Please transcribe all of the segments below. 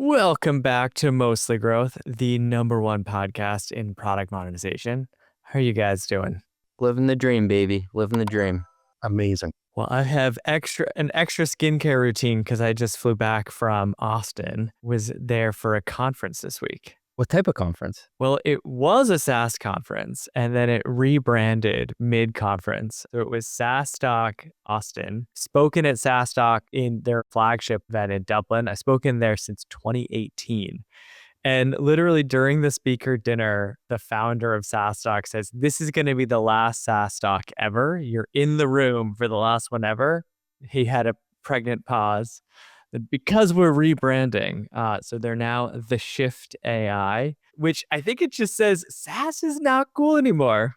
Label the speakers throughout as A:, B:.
A: Welcome back to Mostly Growth, the #1 podcast in product monetization. How are you guys doing?
B: Living the dream, baby. Living the dream.
C: Amazing.
A: Well, I have an extra skincare routine because I just flew back from Austin, was there for a conference this week.
B: What type of conference?
A: Well, it was a SaaS conference, and then it rebranded mid-conference. So it was SaaStock Austin, spoken at SaaStock in their flagship event in Dublin. I've spoken there since 2018. And literally during the speaker dinner, the founder of SaaStock says, this is going to be the last SaaStock ever. You're in the room for the last one ever. He had a pregnant pause. Because we're rebranding, so they're now the Shift AI, which I think it just says SaaS is not cool anymore.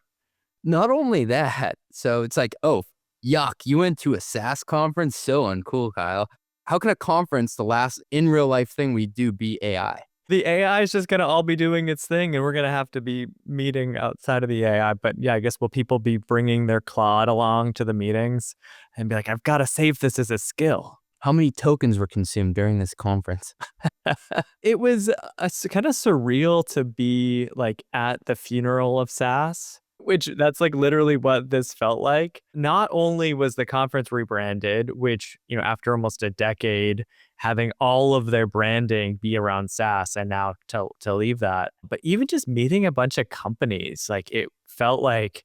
B: Not only that, so it's like, oh, yuck, you went to a SaaS conference? So uncool, Kyle. How can a conference, the last in real life thing we do, be AI?
A: The AI is just going to all be doing its thing, and we're going to have to be meeting outside of the AI. But yeah, I guess will people be bringing their Claude along to the meetings and be like, I've got to save this as a skill?
B: How many tokens were consumed during this conference?
A: It was kind of surreal to be like at the funeral of SaaS, which that's like literally what this felt like. Not only was the conference rebranded, which, you know, after almost a decade, having all of their branding be around SaaS and now to leave that, but even just meeting a bunch of companies, like it felt like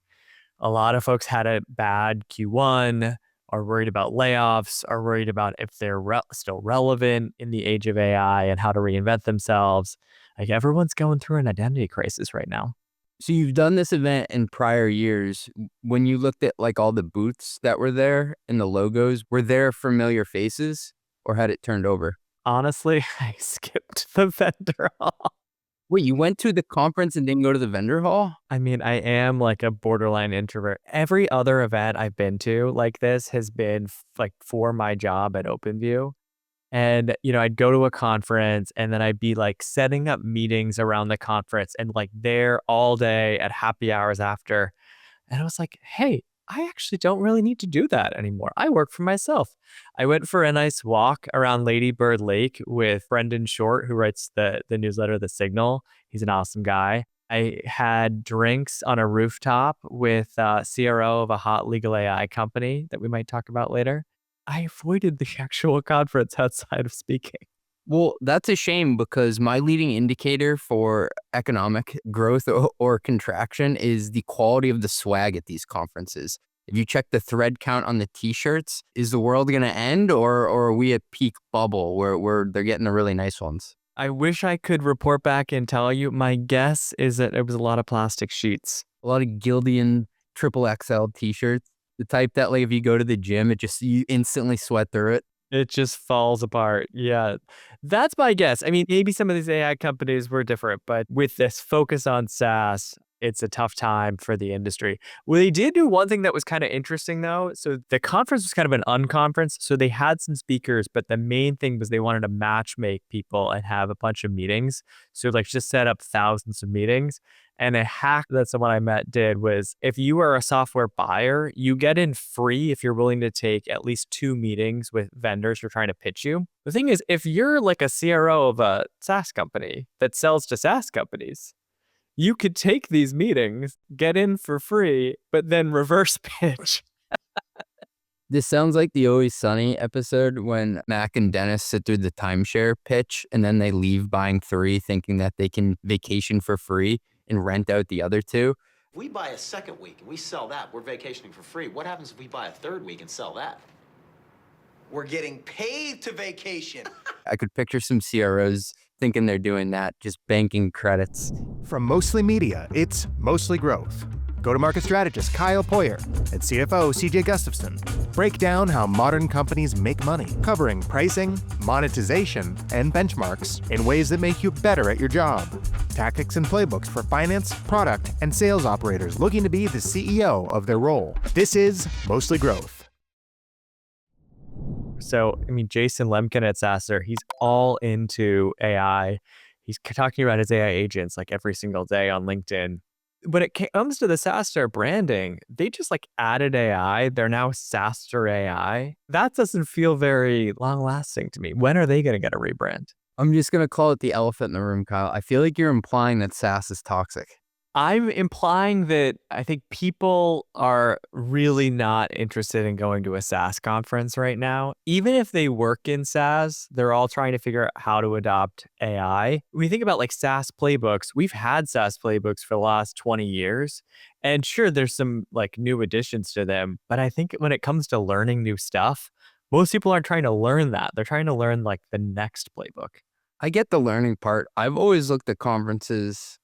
A: a lot of folks had a bad Q1, are worried about layoffs, are worried about if they're still relevant in the age of AI and how to reinvent themselves. Like everyone's going through an identity crisis right now.
B: So you've done this event in prior years. When you looked at like all the booths that were there and the logos, were there familiar faces or had it turned over?
A: Honestly, I skipped the vendor hall.
B: Wait, you went to the conference and didn't go to the vendor hall?
A: I mean, I am like a borderline introvert. Every other event I've been to like this has been like for my job at OpenView. And, you know, I'd go to a conference and then I'd be like setting up meetings around the conference and like there all day at happy hours after. And I was like, hey, I actually don't really need to do that anymore. I work for myself. I went for a nice walk around Lady Bird Lake with Brendan Short, who writes the newsletter, The Signal. He's an awesome guy. I had drinks on a rooftop with CRO of a hot legal AI company that we might talk about later. I avoided the actual conference outside of speaking.
B: Well, that's a shame because my leading indicator for economic growth or contraction is the quality of the swag at these conferences. If you check the thread count on the t-shirts, is the world going to end or are we at peak bubble where they're getting the really nice ones?
A: I wish I could report back and tell you. My guess is that it was a lot of plastic sheets.
B: A lot of Gildan XXL t-shirts. The type that like if you go to the gym, you instantly sweat through it.
A: It just falls apart. Yeah, that's my guess. I mean, maybe some of these AI companies were different, but with this focus on SaaS, it's a tough time for the industry. Well, they did do one thing that was kind of interesting, though. So the conference was kind of an unconference. So they had some speakers, but the main thing was they wanted to match make people and have a bunch of meetings. So like just set up thousands of meetings. And a hack that someone I met did was if you are a software buyer, you get in free if you're willing to take at least 2 meetings with vendors who are trying to pitch you. The thing is, if you're like a CRO of a SaaS company that sells to SaaS companies, you could take these meetings, get in for free, but then reverse pitch.
B: This sounds like the Always Sunny episode when Mac and Dennis sit through the timeshare pitch and then they leave buying 3 thinking that they can vacation for free and rent out the other 2.
D: If we buy a second week and we sell that, we're vacationing for free. What happens if we buy a third week and sell that?
E: We're getting paid to vacation.
B: I could picture some CROs thinking they're doing that, just banking credits.
C: From Mostly Media, it's Mostly Growth. Go-to-market strategist Kyle Poyar and CFO CJ Gustafson break down how modern companies make money, covering pricing, monetization, and benchmarks in ways that make you better at your job. Tactics and playbooks for finance, product, and sales operators looking to be the CEO of their role. This is Mostly Growth.
A: So, I mean, Jason Lemkin at SaaStock, he's all into AI. He's talking about his AI agents like every single day on LinkedIn. When it comes to the SaaStock branding, they just like added AI. They're now SaaStock AI. That doesn't feel very long lasting to me. When are they going to get a rebrand?
B: I'm just going to call it the elephant in the room, Kyle. I feel like you're implying that SaaS is toxic.
A: I'm implying that I think people are really not interested in going to a SaaS conference right now. Even if they work in SaaS, they're all trying to figure out how to adopt AI. When you think about like SaaS playbooks, we've had SaaS playbooks for the last 20 years. And sure, there's some like new additions to them. But I think when it comes to learning new stuff, most people aren't trying to learn that. They're trying to learn like the next playbook.
B: I get the learning part. I've always looked at conferences,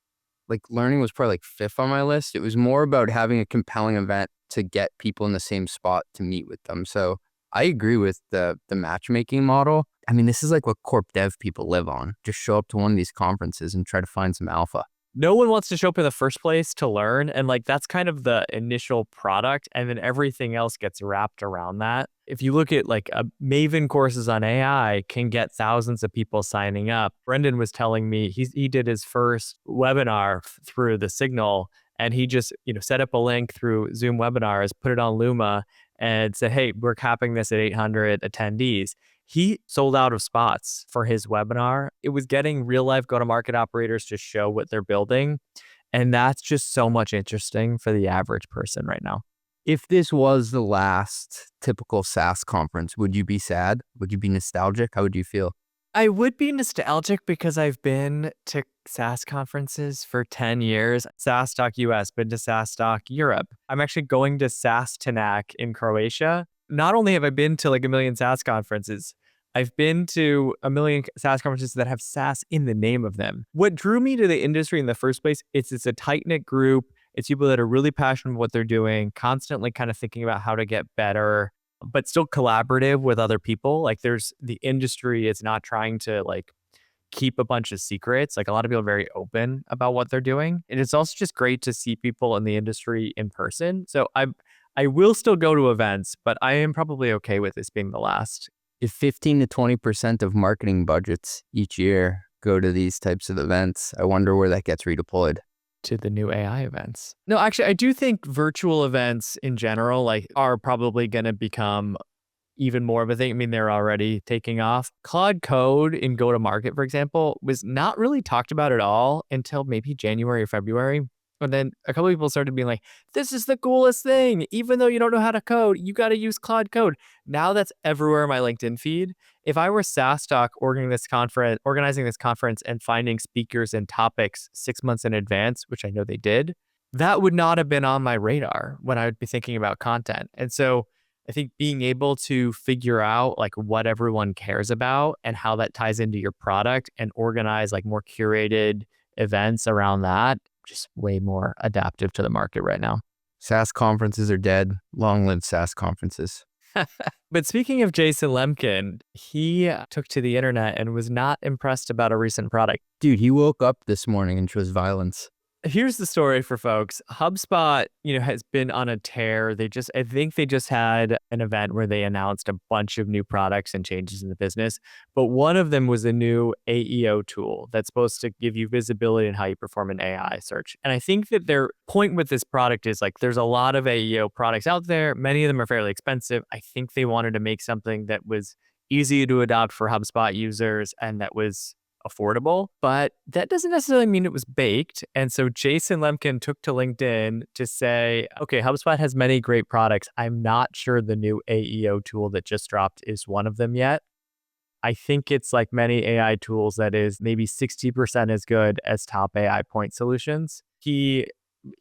B: like learning was probably like fifth on my list. It was more about having a compelling event to get people in the same spot to meet with them. So I agree with the matchmaking model. I mean, this is like what corp dev people live on. Just show up to one of these conferences and try to find some alpha.
A: No one wants to show up in the first place to learn. And like that's kind of the initial product. And then everything else gets wrapped around that. If you look at like a Maven courses on AI can get thousands of people signing up. Brendan was telling me he did his first webinar through the Signal and he just, set up a link through Zoom webinars, put it on Luma and said, hey, we're capping this at 800 attendees. He sold out of spots for his webinar. It was getting real life go-to-market operators to show what they're building. And that's just so much interesting for the average person right now.
B: If this was the last typical SaaS conference, would you be sad? Would you be nostalgic? How would you feel?
A: I would be nostalgic because I've been to SaaS conferences for 10 years. SaaStock US, been to SaaStock Europe. I'm actually going to SaaStock in Croatia. Not only have I been to like a million SaaS conferences, I've been to a million SaaS conferences that have SaaS in the name of them. What drew me to the industry in the first place is it's a tight-knit group. It's people that are really passionate about what they're doing, constantly kind of thinking about how to get better, but still collaborative with other people. Like the industry is not trying to like keep a bunch of secrets. Like a lot of people are very open about what they're doing. And it's also just great to see people in the industry in person. So I will still go to events, but I am probably okay with this being the last.
B: If 15 to 20% of marketing budgets each year go to these types of events, I wonder where that gets redeployed.
A: To the new AI events. No, actually, I do think virtual events in general like are probably going to become even more of a thing. I mean, they're already taking off. Claude Code in go-to-market, for example, was not really talked about at all until maybe January or February. And then a couple of people started being like, this is the coolest thing. Even though you don't know how to code, you got to use Claude Code. Now that's everywhere in my LinkedIn feed. If I were SaaStock organizing this conference and finding speakers and topics 6 months in advance, which I know they did, that would not have been on my radar when I would be thinking about content. And so I think being able to figure out like what everyone cares about and how that ties into your product and organize like more curated events around that, just way more adaptive to the market right now.
B: SaaS conferences are dead. Long live SaaS conferences.
A: But speaking of Jason Lemkin, he took to the internet and was not impressed about a recent product.
B: Dude, he woke up this morning and chose violence.
A: Here's the story for folks. HubSpot, has been on a tear. I think they just had an event where they announced a bunch of new products and changes in the business. But one of them was a new AEO tool that's supposed to give you visibility in how you perform an AI search. And I think that their point with this product is like, there's a lot of AEO products out there. Many of them are fairly expensive. I think they wanted to make something that was easy to adopt for HubSpot users and that was affordable, but that doesn't necessarily mean it was baked. And so Jason Lemkin took to LinkedIn to say, okay, HubSpot has many great products. I'm not sure the new AEO tool that just dropped is one of them yet. I think it's like many AI tools that is maybe 60% as good as top AI point solutions. He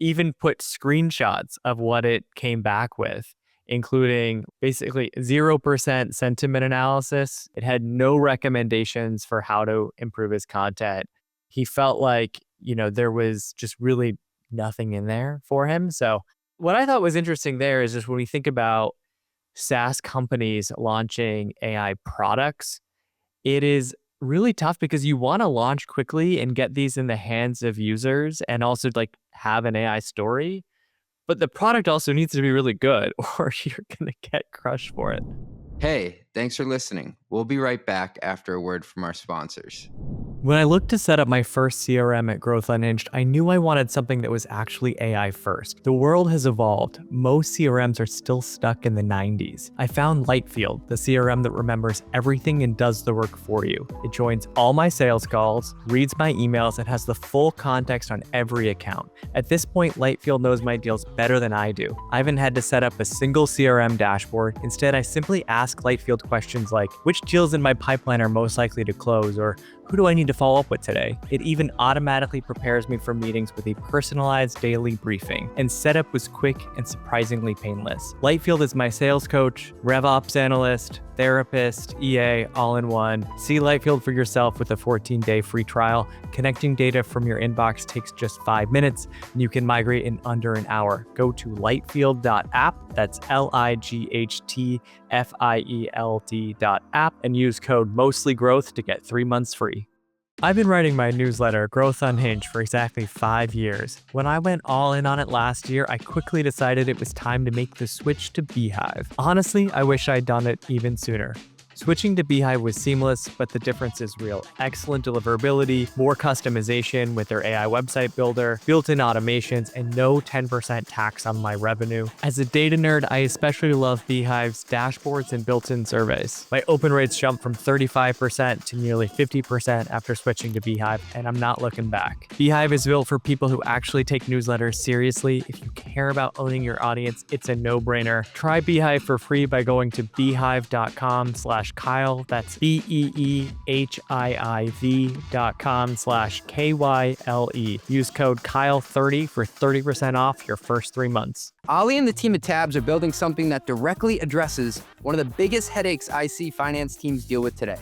A: even put screenshots of what it came back with, including basically 0% sentiment analysis. It had no recommendations for how to improve his content. He felt like, there was just really nothing in there for him. So what I thought was interesting there is just when we think about SaaS companies launching AI products, it is really tough because you want to launch quickly and get these in the hands of users and also like have an AI story. But the product also needs to be really good or you're going to get crushed for it.
F: Hey, thanks for listening. We'll be right back after a word from our sponsors.
A: When I looked to set up my first CRM at Growth Unhinged, I knew I wanted something that was actually AI first. The world has evolved. Most CRMs are still stuck in the 90s. I found Lightfield, the CRM that remembers everything and does the work for you. It joins all my sales calls, reads my emails, and has the full context on every account. At this point, Lightfield knows my deals better than I do. I haven't had to set up a single CRM dashboard. Instead, I simply ask Lightfield questions like, which deals in my pipeline are most likely to close, or who do I need to follow up with today? It even automatically prepares me for meetings with a personalized daily briefing, and setup was quick and surprisingly painless. Lightfield is my sales coach, RevOps analyst, therapist, EA, all in one. See Lightfield for yourself with a 14-day free trial. Connecting data from your inbox takes just 5 minutes, and you can migrate in under an hour. Go to lightfield.app, that's LIGHTFIELD.app, and use code MOSTLYGROWTH to get 3 months free. I've been writing my newsletter, Growth Unhinged, for exactly 5 years. When I went all in on it last year, I quickly decided it was time to make the switch to beehiiv. Honestly, I wish I'd done it even sooner. Switching to beehiiv was seamless, but the difference is real. Excellent deliverability, more customization with their AI website builder, built-in automations, and no 10% tax on my revenue. As a data nerd, I especially love beehiiv's dashboards and built-in surveys. My open rates jumped from 35% to nearly 50% after switching to beehiiv, and I'm not looking back. Beehiiv is built for people who actually take newsletters seriously. If you care about owning your audience, it's a no-brainer. Try beehiiv for free by going to beehiiv.com/Kyle. That's beehiiv.com/KYLE. Use code Kyle30 for 30% off your first 3 months.
B: Ali and the team at Tabs are building something that directly addresses one of the biggest headaches I see finance teams deal with today.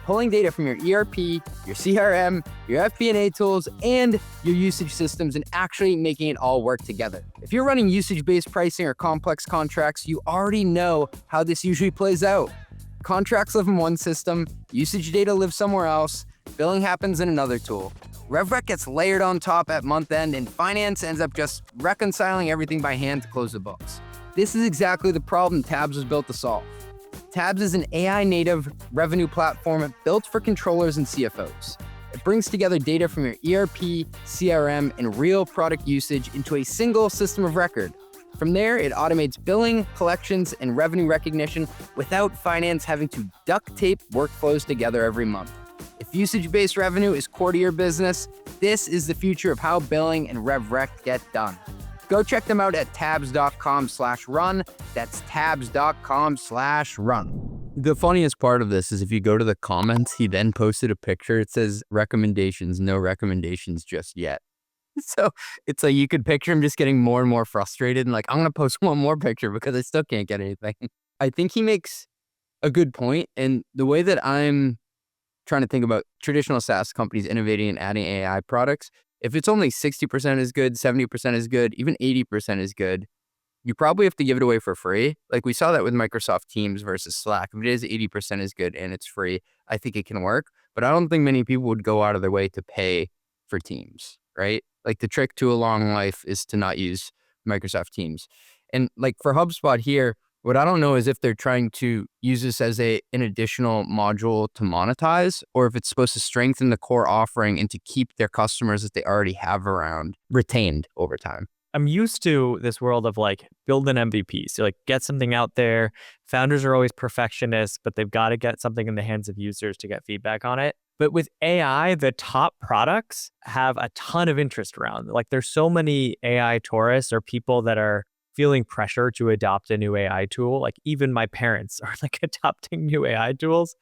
B: Pulling data from your ERP, your CRM, your FP&A tools, and your usage systems and actually making it all work together. If you're running usage-based pricing or complex contracts, you already know how this usually plays out. Contracts live in one system, usage data lives somewhere else, billing happens in another tool. RevRec gets layered on top at month end, and finance ends up just reconciling everything by hand to close the books. This is exactly the problem Tabs was built to solve. Tabs is an AI-native revenue platform built for controllers and CFOs. It brings together data from your ERP, CRM, and real product usage into a single system of record. From there, it automates billing, collections, and revenue recognition without finance having to duct tape workflows together every month. If usage-based revenue is core to your business, this is the future of how billing and RevRec get done. Go check them out at tabs.com/run. That's tabs.com/run. The funniest part of this is if you go to the comments, he then posted a picture. It says recommendations, no recommendations just yet. So it's like you could picture him just getting more and more frustrated and like, I'm going to post one more picture because I still can't get anything. I think he makes a good point. And the way that I'm trying to think about traditional SaaS companies innovating and adding AI products, if it's only 60% is good, 70% is good, even 80% is good, you probably have to give it away for free. Like we saw that with Microsoft Teams versus Slack. If it is 80% is good and it's free, I think it can work. But I don't think many people would go out of their way to pay for Teams, right? Like the trick to a long life is to not use Microsoft Teams. And like for HubSpot here, what I don't know is if they're trying to use this as an additional module to monetize, or if it's supposed to strengthen the core offering and to keep their customers that they already have around retained over time.
A: I'm used to this world of like build an MVP. So like get something out there. Founders are always perfectionists, but they've got to get something in the hands of users to get feedback on it. But with AI, the top products have a ton of interest around. Like there's so many AI tourists or people that are feeling pressure to adopt a new AI tool. Like even my parents are like adopting new AI tools.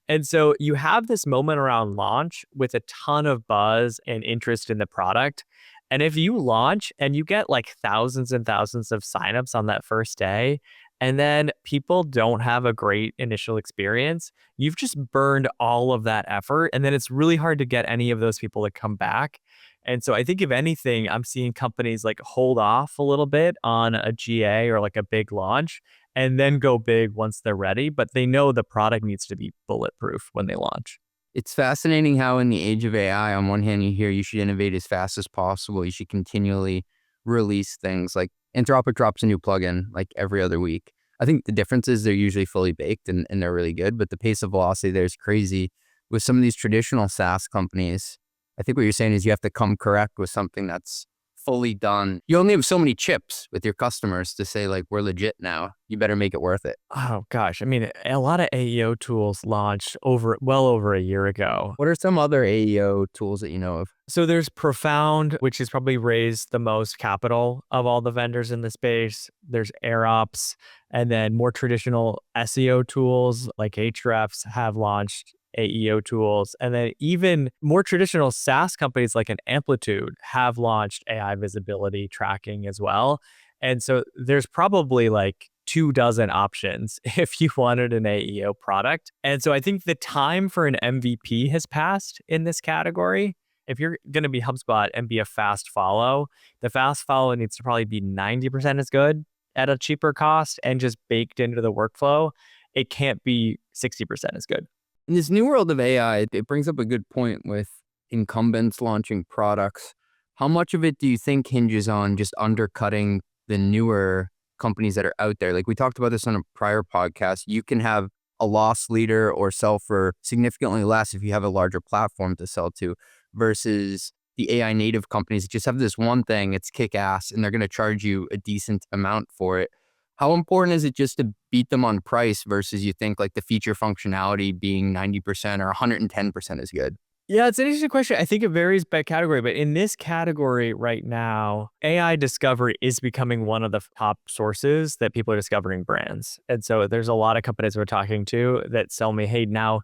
A: And so you have this moment around launch with a ton of buzz and interest in the product. And if you launch and you get like thousands and thousands of signups on that first day, and then people don't have a great initial experience, you've just burned all of that effort. And then it's really hard to get any of those people to come back. And so I think if anything, I'm seeing companies like hold off a little bit on a GA or like a big launch and then go big once they're ready. But they know the product needs to be bulletproof when they launch.
B: It's fascinating how in the age of AI, on one hand, you hear you should innovate as fast as possible. You should continually release things. Like Anthropic drops a new plugin like every other week. I think the difference is they're usually fully baked and they're really good, but the pace of velocity there is crazy. with some of these traditional SaaS companies, I think what you're saying is you have to come correct with something that's fully done. You only have so many chips with your customers to say, like, we're legit now. You better make it worth it.
A: Oh gosh, I mean, a lot of AEO tools launched well over a year ago.
B: What are some other AEO tools that you know of?
A: So there's Profound, which has probably raised the most capital of all the vendors in the space. There's AirOps, and then more traditional SEO tools like Ahrefs have launched AEO tools. And then even more traditional SaaS companies like an Amplitude have launched AI visibility tracking as well. And so there's probably like 24 options if you wanted an AEO product. And so I think the time for an MVP has passed in this category. If you're going to be HubSpot and be a fast follow, the fast follow needs to probably be 90% as good at a cheaper cost and just baked into the workflow. It can't be 60% as good.
B: In this new world of AI, it brings up a good point with incumbents launching products. How much of it do you think hinges on just undercutting the newer companies that are out there? Like we talked about this on a prior podcast, you can have a loss leader or sell for significantly less if you have a larger platform to sell to, versus the AI native companies that just have this one thing, it's kick ass, and they're going to charge you a decent amount for it. How important is it just to beat them on price versus you think like the feature functionality being 90% or 110% is good?
A: Yeah, it's an interesting question. I think it varies by category, but in this category right now, AI discovery is becoming one of the top sources that people are discovering brands. And so there's a lot of companies we're talking to that tell me, hey, now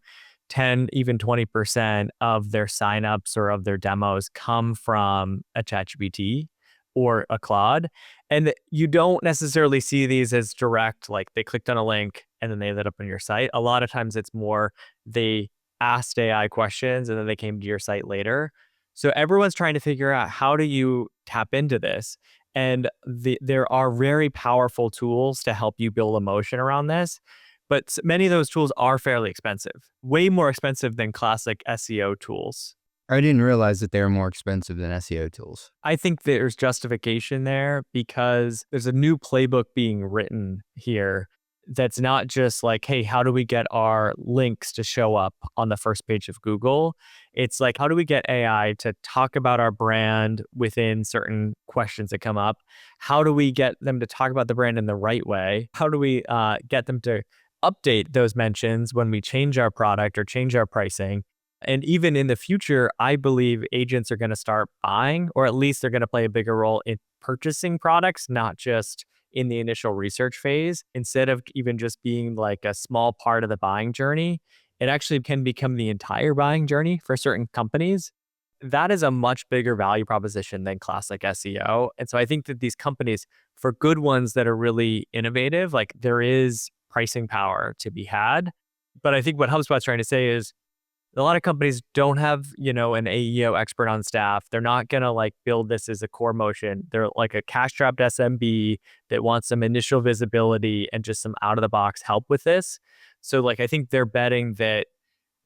A: 10, even 20% of their signups or of their demos come from a ChatGPT or a Claude. And you don't necessarily see these as direct, like they clicked on a link and then they ended up on your site. A lot of times it's more they asked AI questions and then they came to your site later. So everyone's trying to figure out, how do you tap into this? And there are very powerful tools to help you build emotion around this. But many of those tools are fairly expensive, way more expensive than classic SEO tools.
B: I didn't realize that they were more expensive than SEO tools.
A: I think there's justification there because there's a new playbook being written here that's not just like, hey, how do we get our links to show up on the first page of Google? It's like, how do we get AI to talk about our brand within certain questions that come up? How do we get them to talk about the brand in the right way? How do we get them to update those mentions when we change our product or change our pricing? And even in the future, I believe agents are going to start buying, or at least they're going to play a bigger role in purchasing products, not just in the initial research phase. Instead of even just being like a small part of the buying journey, it actually can become the entire buying journey for certain companies. That is a much bigger value proposition than classic SEO. And so I think that these companies, for good ones that are really innovative, like there is pricing power to be had. But I think what HubSpot's trying to say is, a lot of companies don't have, an AEO expert on staff. They're not going to like build this as a core motion. They're like a cash-strapped SMB that wants some initial visibility and just some out-of-the-box help with this. So like, I think they're betting that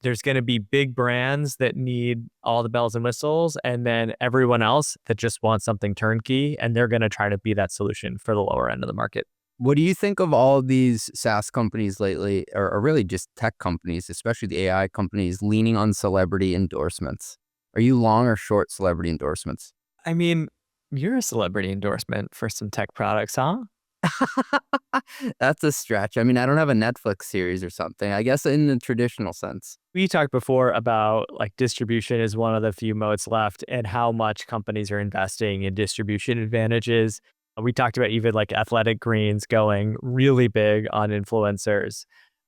A: there's going to be big brands that need all the bells and whistles, and then everyone else that just wants something turnkey, and they're going to try to be that solution for the lower end of the market.
B: What do you think of all of these SaaS companies lately, or really just tech companies, especially the AI companies, leaning on celebrity endorsements? Are you long or short celebrity endorsements?
A: I mean, you're a celebrity endorsement for some tech products, huh?
B: That's a stretch. I mean, I don't have a Netflix series or something, I guess in the traditional sense.
A: We talked before about like distribution is one of the few moats left and how much companies are investing in distribution advantages. We talked about even like Athletic Greens going really big on influencers.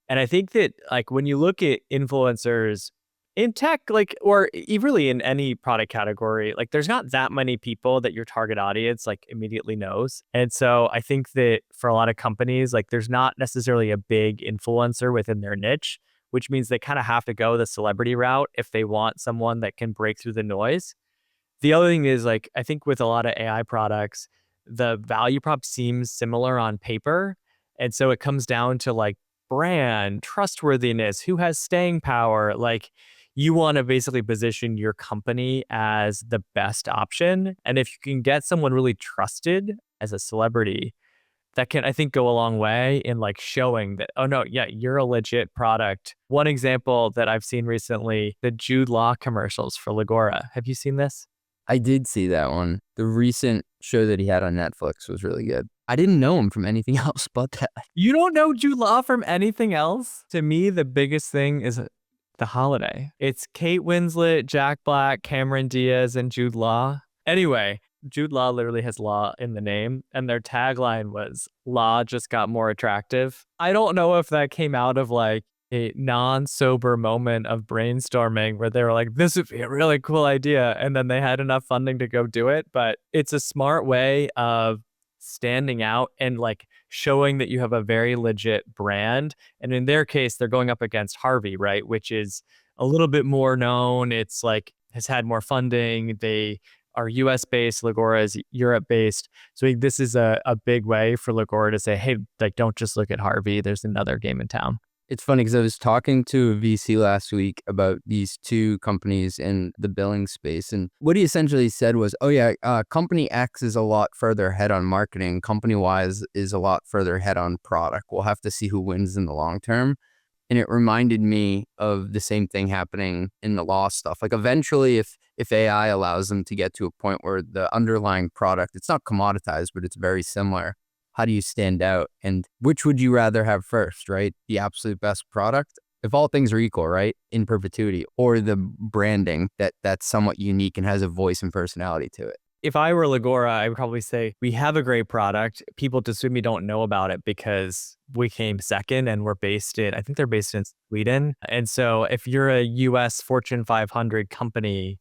A: And I think that like when you look at influencers in tech, like, or really in any product category, like there's not that many people that your target audience like immediately knows. And so I think that for a lot of companies, like there's not necessarily a big influencer within their niche, which means they kind of have to go the celebrity route if they want someone that can break through the noise. The other thing is like, I think with a lot of AI products, the value prop seems similar on paper. And so it comes down to like brand, trustworthiness, who has staying power. Like you want to basically position your company as the best option. And if you can get someone really trusted as a celebrity, that can, I think, go a long way in like showing that, oh no, yeah, you're a legit product. One example that I've seen recently, the Jude Law commercials for Lagora. Have you seen this?
B: I did see that one. The recent show that he had on Netflix was really good. I didn't know him from anything else but that.
A: You don't know Jude Law from anything else? To me, the biggest thing is the holiday. It's Kate Winslet, Jack Black, Cameron Diaz, and Jude Law. Anyway, Jude Law literally has law in the name, and their tagline was "Law just got more attractive." I don't know if that came out of like a non-sober moment of brainstorming where they were like, this would be a really cool idea, and then they had enough funding to go do it. But it's a smart way of standing out and like showing that you have a very legit brand. And in their case, they're going up against Harvey, right? Which is a little bit more known. It's like has had more funding. They are US based, Legora is Europe based. So this is a big way for Legora to say, hey, like, don't just look at Harvey. There's another game in town.
B: It's funny because I was talking to a VC last week about these two companies in the billing space. And what he essentially said was, oh yeah, company X is a lot further ahead on marketing. Company Y is a lot further ahead on product. We'll have to see who wins in the long term. And it reminded me of the same thing happening in the law stuff. Like eventually, if AI allows them to get to a point where the underlying product, it's not commoditized, but it's very similar. How do you stand out? And which would you rather have first, right? The absolute best product, if all things are equal, right? In perpetuity, or the branding that's somewhat unique and has a voice and personality to it.
A: If I were Legora, I would probably say we have a great product. People just maybe don't know about it because we came second and we're based in, I think they're based in Sweden. And so if you're a US Fortune 500 company,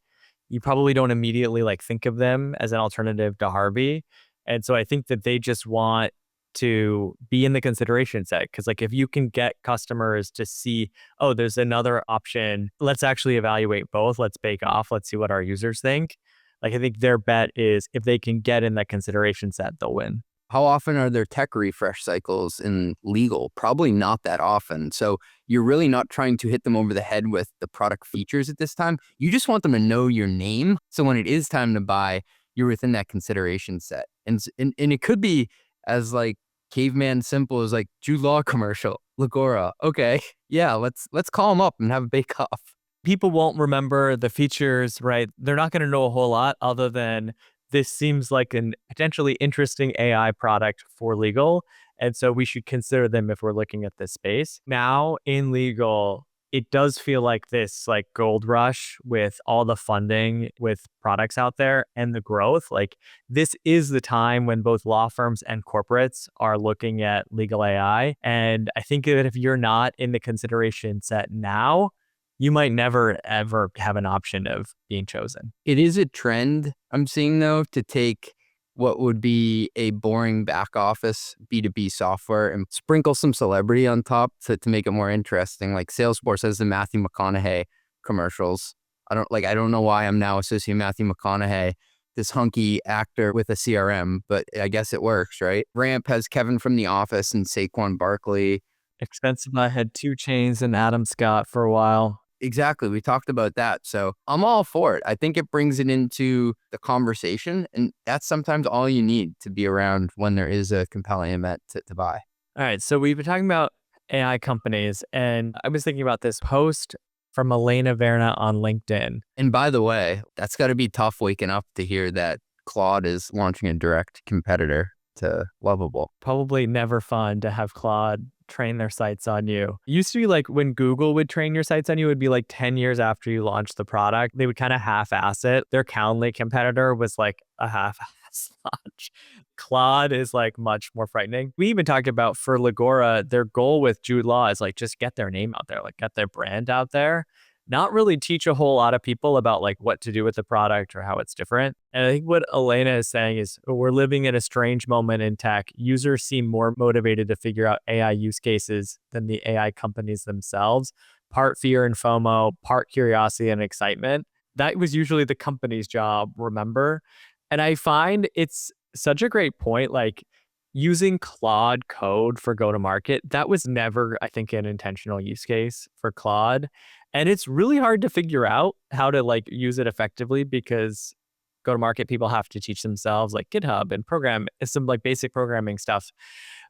A: you probably don't immediately like think of them as an alternative to Harvey. And so I think that they just want to be in the consideration set because like if you can get customers to see, oh, there's another option, let's actually evaluate both. Let's bake off. Let's see what our users think. Like I think their bet is if they can get in that consideration set, they'll win.
B: How often are there tech refresh cycles in legal? Probably not that often. So you're really not trying to hit them over the head with the product features at this time. You just want them to know your name. So when it is time to buy, you're within that consideration set. And it could be as like caveman simple as like Jude Law commercial, Lagora. Okay, yeah, let's call them up and have a bake off.
A: People won't remember the features, right? They're not going to know a whole lot other than this seems like an potentially interesting AI product for legal. And so we should consider them if we're looking at this space. Now in legal, it does feel like this like gold rush with all the funding with products out there and the growth. Like this is the time when both law firms and corporates are looking at legal AI. And I think that if you're not in the consideration set now, you might never, ever have an option of being chosen.
B: It is a trend I'm seeing, though, to take what would be a boring back office B2B software and sprinkle some celebrity on top to make it more interesting. Like Salesforce has the Matthew McConaughey commercials. I don't know why I'm now associating Matthew McConaughey, this hunky actor, with a CRM, but I guess it works, right? Ramp has Kevin from The Office and Saquon Barkley.
A: Expensify had 2 Chainz and Adam Scott for a while.
B: Exactly. We talked about that. So I'm all for it. I think it brings it into the conversation. And that's sometimes all you need to be around when there is a compelling event to buy.
A: All right. So we've been talking about AI companies. And I was thinking about this post from Elena Verna on LinkedIn.
B: And by the way, that's got to be tough waking up to hear that Claude is launching a direct competitor to Lovable.
A: Probably never fun to have Claude train their sites on you. It used to be like when Google would train your sites on you, it would be like 10 years after you launched the product. They would kind of half-ass it. Their Calendly competitor was like a half-ass launch. Claude is like much more frightening. We even talked about for Legora, their goal with Jude Law is like just get their name out there, like get their brand out there. Not really teach a whole lot of people about like what to do with the product or how it's different. And I think what Elena is saying is we're living in a strange moment in tech. Users seem more motivated to figure out AI use cases than the AI companies themselves. Part fear and FOMO, part curiosity and excitement. That was usually the company's job, remember? And I find it's such a great point. Like using Claude code for go-to-market, that was never, I think, an intentional use case for Claude. And it's really hard to figure out how to like use it effectively because go-to-market people have to teach themselves, like GitHub and program, some like basic programming stuff.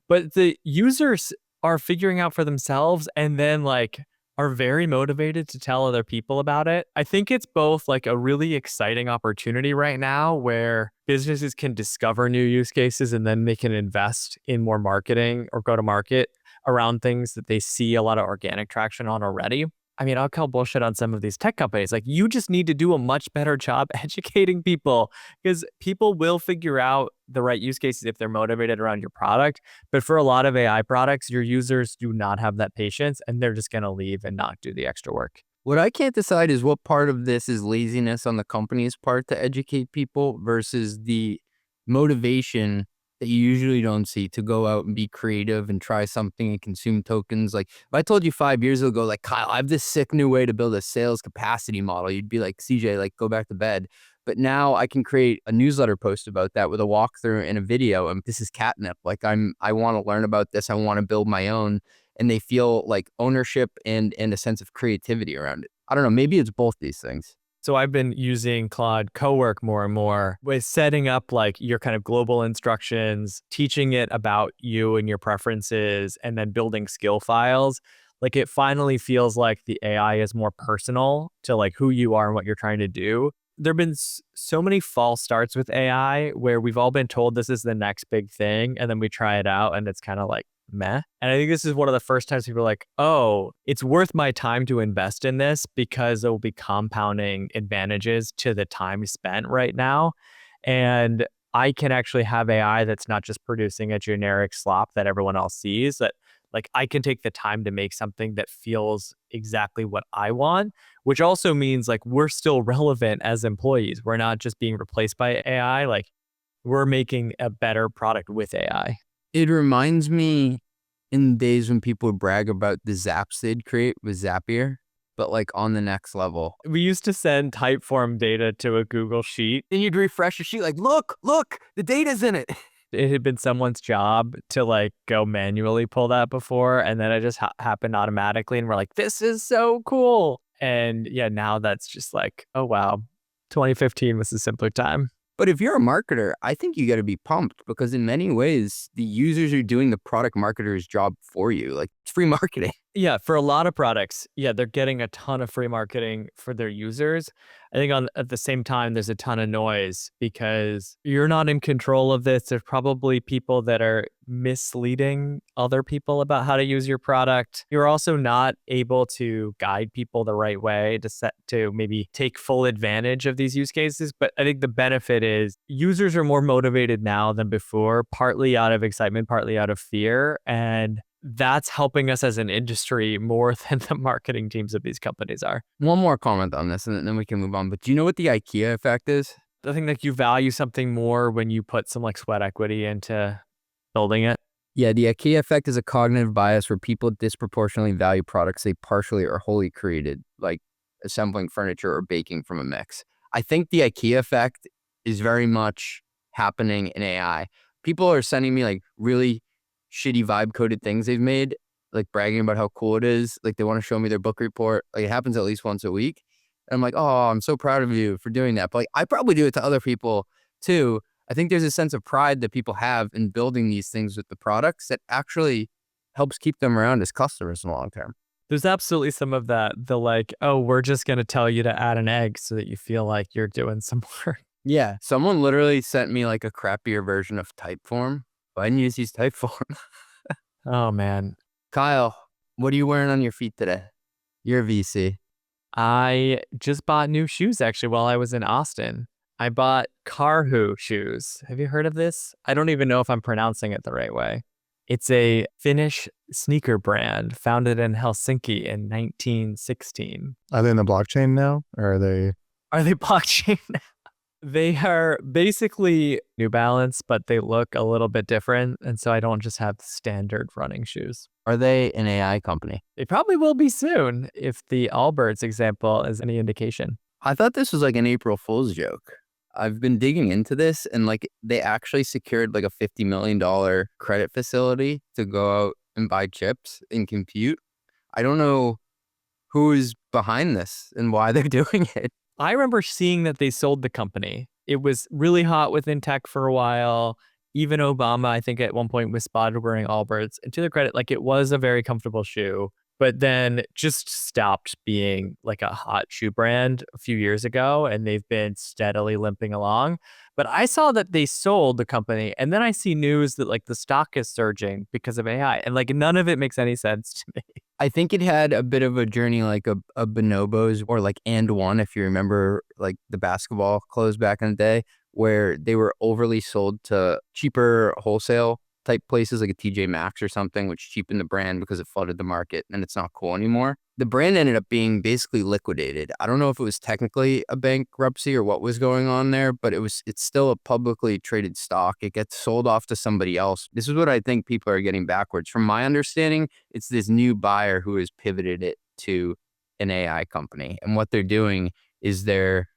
A: But the users are figuring out for themselves and then like are very motivated to tell other people about it. I think it's both like a really exciting opportunity right now where businesses can discover new use cases and then they can invest in more marketing or go to market around things that they see a lot of organic traction on already. I mean, I'll call bullshit on some of these tech companies. Like, you just need to do a much better job educating people because people will figure out the right use cases if they're motivated around your product. But for a lot of AI products, your users do not have that patience and they're just going to leave and not do the extra work.
B: What I can't decide is what part of this is laziness on the company's part to educate people versus the motivation that you usually don't see to go out and be creative and try something and consume tokens. Like if I told you 5 years ago, like, Kyle, I have this sick new way to build a sales capacity model, you'd be like, CJ, like, go back to bed. But now I can create a newsletter post about that with a walkthrough and a video. And this is catnip. Like I want to learn about this. I want to build my own. And they feel like ownership and a sense of creativity around it. I don't know. Maybe it's both these things.
A: So I've been using Claude Cowork more and more with setting up like your kind of global instructions, teaching it about you and your preferences, and then building skill files. Like it finally feels like the AI is more personal to like who you are and what you're trying to do. There've been so many false starts with AI where we've all been told this is the next big thing, and then we try it out and it's kind of like meh. And I think this is one of the first times people are like, oh, it's worth my time to invest in this because there will be compounding advantages to the time spent right now. And I can actually have AI that's not just producing a generic slop that everyone else sees, that like I can take the time to make something that feels exactly what I want, which also means like we're still relevant as employees. We're not just being replaced by AI. Like we're making a better product with AI.
B: It reminds me in days when people would brag about the zaps they'd create with Zapier, but like on the next level.
A: We used to send Typeform data to a Google Sheet.
B: Then you'd refresh the sheet like, look, the data's in it.
A: It had been someone's job to like go manually pull that before. And then it just happened automatically. And we're like, this is so cool. And yeah, now that's just like, oh, wow. 2015 was a simpler time.
B: But if you're a marketer, I think you got to be pumped because in many ways, the users are doing the product marketer's job for you. Like it's free marketing.
A: Yeah, for a lot of products, yeah, they're getting a ton of free marketing for their users. I think at the same time, there's a ton of noise because you're not in control of this. There's probably people that are misleading other people about how to use your product. You're also not able to guide people the right way to maybe take full advantage of these use cases. But I think the benefit is users are more motivated now than before, partly out of excitement, partly out of fear. And that's helping us as an industry more than the marketing teams of these companies are.
B: One more comment on this and then we can move on. But do you know what the IKEA effect is?
A: I think like you value something more when you put some like sweat equity into building it.
B: Yeah, the IKEA effect is a cognitive bias where people disproportionately value products they partially or wholly created, like assembling furniture or baking from a mix. I think the IKEA effect is very much happening in AI. People are sending me like really shitty vibe coded things they've made, like bragging about how cool it is. Like they want to show me their book report. Like it happens at least once a week. And I'm like, oh, I'm so proud of you for doing that. But like, I probably do it to other people too. I think there's a sense of pride that people have in building these things with the products that actually helps keep them around as customers in the long term.
A: There's absolutely some of that. The like, oh, we're just going to tell you to add an egg so that you feel like you're doing some work.
B: Yeah. Someone literally sent me like a crappier version of Typeform. I didn't use these Typeform.
A: Oh, man.
B: Kyle, what are you wearing on your feet today? You're a VC.
A: I just bought new shoes actually while I was in Austin. I bought Karhu shoes. Have you heard of this? I don't even know if I'm pronouncing it the right way. It's a Finnish sneaker brand founded in Helsinki in 1916.
C: Are they in the blockchain now? Or are they?
A: Are they blockchain? They are basically New Balance, but they look a little bit different. And so I don't just have standard running shoes.
B: Are they an AI company?
A: They probably will be soon if the Allbirds example is any indication.
B: I thought this was like an April Fool's joke. I've been digging into this and like they actually secured like a $50 million credit facility to go out and buy chips and compute. I don't know who is behind this and why they're doing it.
A: I remember seeing that they sold the company. It was really hot within tech for a while. Even Obama, I think at one point was spotted wearing Allbirds. And to their credit, like it was a very comfortable shoe, but then just stopped being like a hot shoe brand a few years ago. And they've been steadily limping along. But I saw that they sold the company. And then I see news that like the stock is surging because of AI. And like none of it makes any sense to me.
B: I think it had a bit of a journey like a Bonobos or like And One, if you remember like the basketball clothes back in the day, where they were overly sold to cheaper wholesale type places like a TJ Maxx or something, which cheapened the brand because it flooded the market and it's not cool anymore. The brand ended up being basically liquidated. I don't know if it was technically a bankruptcy or what was going on there, but it's still a publicly traded stock. It gets sold off to somebody else. This is what I think people are getting backwards. From my understanding, it's this new buyer who has pivoted it to an AI company. And what they're doing is they're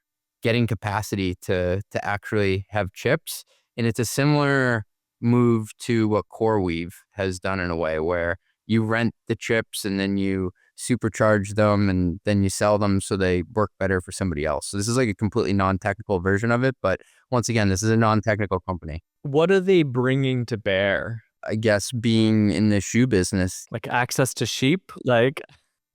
B: getting capacity to actually have chips. And it's a similar move to what CoreWeave has done in a way where you rent the chips and then you supercharge them and then you sell them so they work better for somebody else. So this is like a completely non-technical version of it. But once again, this is a non-technical company.
A: What are they bringing to bear?
B: I guess being in the shoe business,
A: Like access to sheep? Like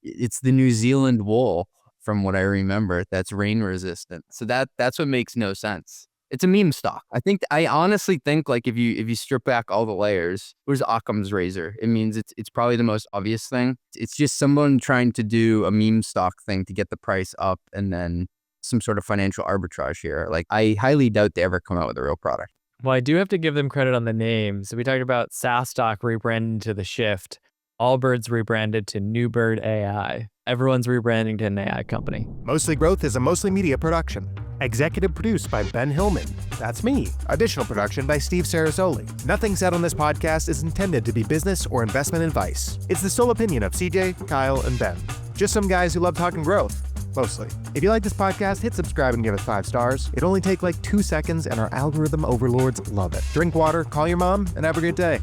B: it's the New Zealand wool from what I remember that's rain resistant. So that's what makes no sense. It's a meme stock. I honestly think like if you strip back all the layers, where's Occam's razor? It means it's probably the most obvious thing. It's just someone trying to do a meme stock thing to get the price up and then some sort of financial arbitrage here. Like I highly doubt they ever come out with a real product.
A: Well, I do have to give them credit on the name. So we talked about SaaStock rebranding to The Shift. Allbirds rebranded to Newbird AI. Everyone's rebranding to an AI company.
C: Mostly Growth is a Mostly Media production. Executive produced by Ben Hillman. That's me. Additional production by Steve Sarasoli. Nothing said on this podcast is intended to be business or investment advice. It's the sole opinion of CJ, Kyle, and Ben. Just some guys who love talking growth. Mostly. If you like this podcast, hit subscribe and give us 5 stars. It'll only take like 2 seconds and our algorithm overlords love it. Drink water, call your mom, and have a great day.